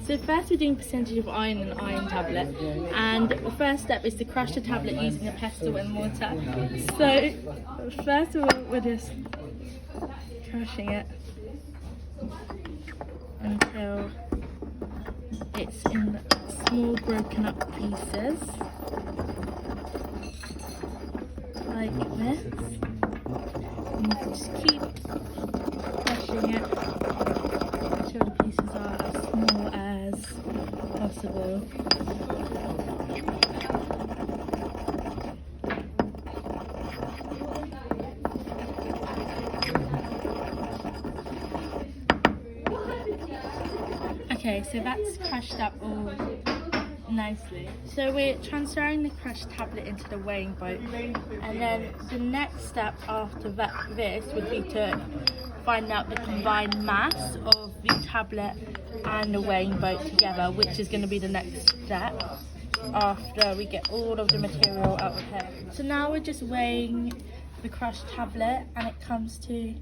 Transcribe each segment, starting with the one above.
So first we're doing percentage of iron and iron tablet, and the first step is to crush the tablet using a pestle and mortar. So first of all we're just crushing it until it's in small broken up pieces like this, and you just keep crushing it until the pieces are as small as possible. Okay, so that's crushed up all nicely. So we're transferring the crushed tablet into the weighing boat, and then the next step after this would be to find out the combined mass of the tablet and the weighing boat together, which is going to be the next step after we get all of the material out of here. So now we're just weighing the crushed tablet, and it comes to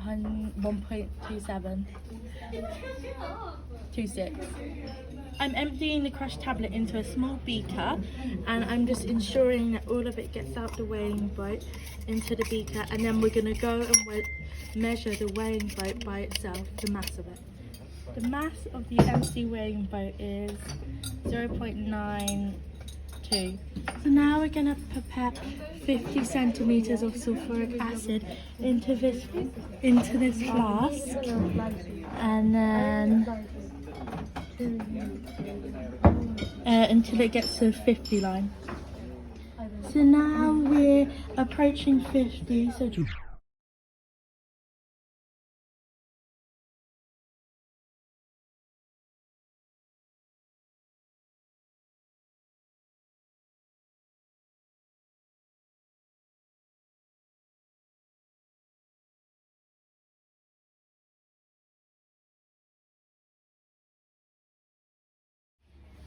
1.26. I'm emptying the crushed tablet into a small beaker, and I'm just ensuring that all of it gets out the weighing boat into the beaker, and then we're going to go and measure the weighing boat by itself, the mass of it. The mass of the empty weighing boat is 0.92. So now we're going to prepare 50 centimeters of sulfuric acid into this flask, and then until it gets to the 50 line. So now we're approaching 50. So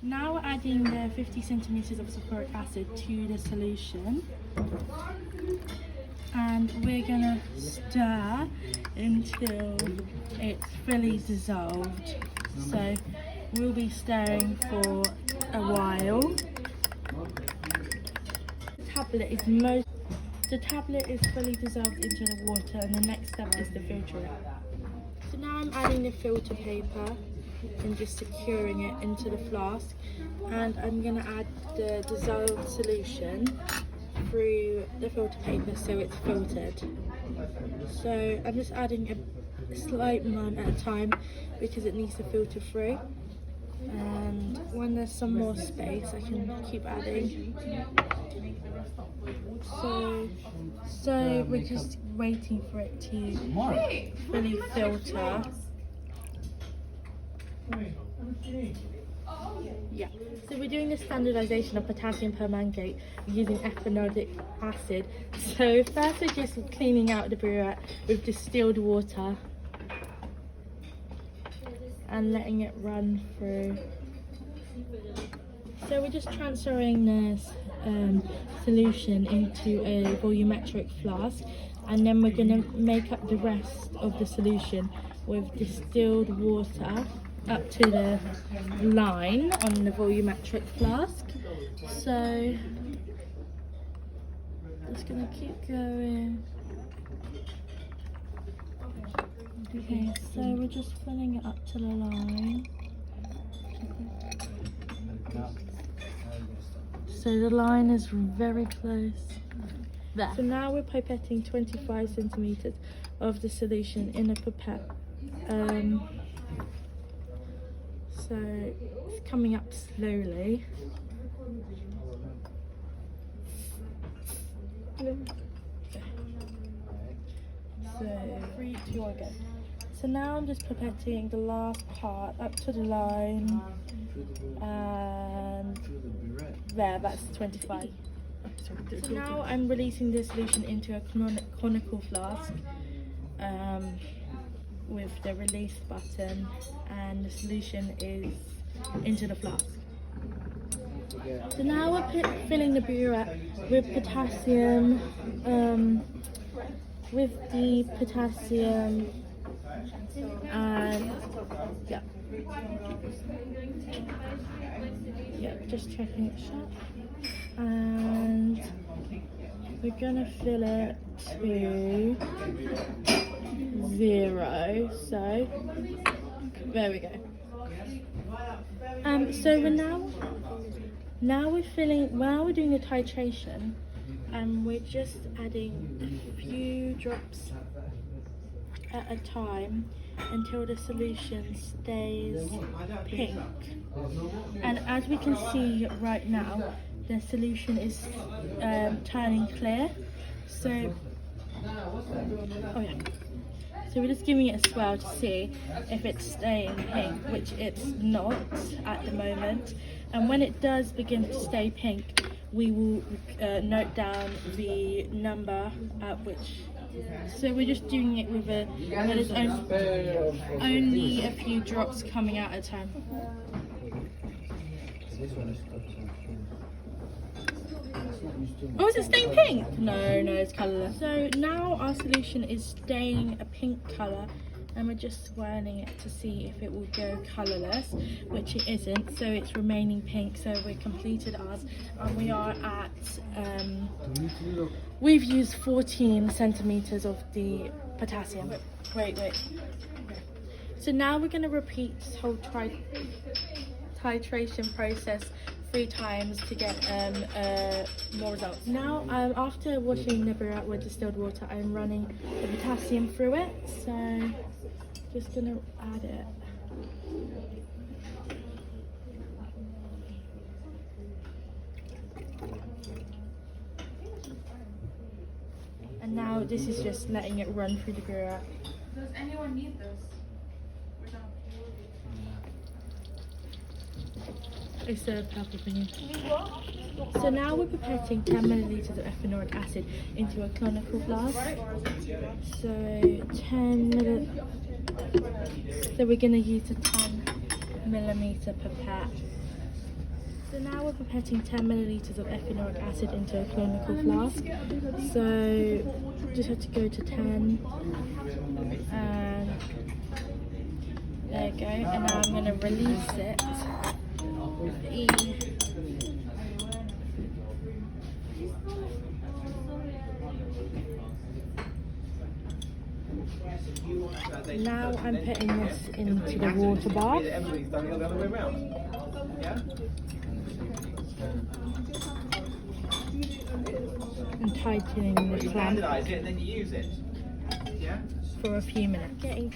now we're adding the 50 centimeters of sulfuric acid to the solution, and we're gonna stir until it's fully dissolved. So we'll be stirring for a while. The tablet is fully dissolved into the water, and the next step is to filter it. So now I'm adding the filter paper and just securing it into the flask, and I'm going to add the dissolved solution through the filter paper so it's filtered. So I'm just adding a slight amount at a time because it needs to filter through, and when there's some more space I can keep adding. So we're just waiting for it to fully filter. Yeah, so we're doing the standardization of potassium permanganate using ethanoic acid. So first we're just cleaning out the burette with distilled water and letting it run through. So we're just transferring this solution into a volumetric flask, and then we're going to make up the rest of the solution with distilled water up to the line on the volumetric flask. So just gonna keep going. Okay, so we're just filling it up to the line. So the line is very close there. So now we're pipetting 25 centimeters of the solution in a pipette. So it's coming up slowly. So 3, 2, 1, go. So now I'm just pipetting the last part up to the line, and there, that's 25. So now I'm releasing the solution into a conical flask with the release button, and the solution is into the flask. So now we're filling the burette with potassium, and yeah. Yep, just checking it shut. And we're gonna fill it to 0. So there we go. So we're doing the titration, and we're just adding a few drops at a time until the solution stays pink. And as we can see right now, the solution is turning clear. So, so we're just giving it a swirl to see if it's staying pink, which it's not at the moment. And when it does begin to stay pink, we will note down the number at which. So we're just doing it with there's only a few drops coming out at a time. Oh, is it staying pink? No, it's colourless. So now our solution is staying a pink colour, and we're just swirling it to see if it will go colourless, which it isn't, so it's remaining pink. So we've completed ours, and we are at, we've used 14 centimetres of the potassium. Wait. So now we're going to repeat this whole titration process 3 times to get more results. Now, after washing the burette with distilled water, I'm running the potassium through it. So, just gonna add it. And now this is just letting it run through the burette. Does anyone need this? It's a purple thingy. So now we're pipetting 10 millilitres of ethanolic acid into a conical flask. So 10 millilitres. So we're going to use a 10 millimetre pipette. So now we're pipetting 10 millilitres of ethanolic acid into a conical flask. So just have to go to 10. And there we go. And now I'm going to release it. E. Now I'm putting this into the water bath. And tightening the clamp for a few minutes. Getting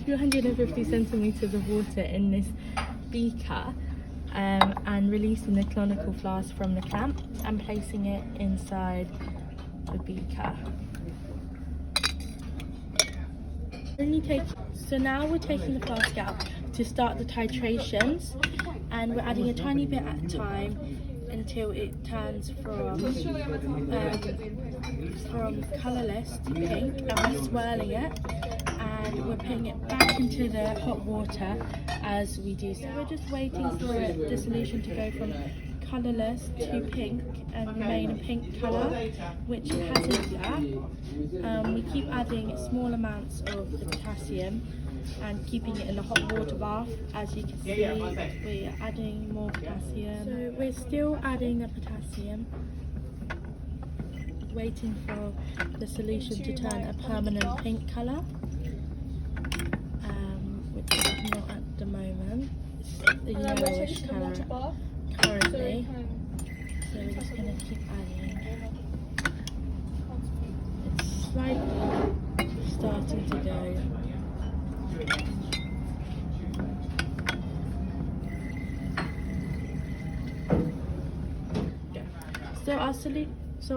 250 centimetres of water in this beaker. And releasing the conical flask from the clamp and placing it inside the beaker. So now we're taking the flask out to start the titrations, and we're adding a tiny bit at a time until it turns from colourless to pink, and we're swirling it, and we're putting it back into the hot water as we do so. We're just waiting for the solution to go from colourless to pink and remain a pink colour, which it hasn't yet. We keep adding small amounts of the potassium and keeping it in the hot water bath. As you can see, we're adding more potassium. So we're still adding the potassium, waiting for the solution to turn a permanent pink colour, which is not at the moment. It's the yellowish colour currently. So we're just going to keep adding. It's slightly starting to go. So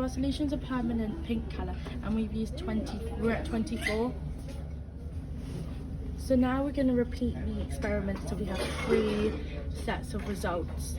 our solution's a permanent pink colour, and we've used 20. We're at 24. So now we're going to repeat the experiment till we have 3 sets of results.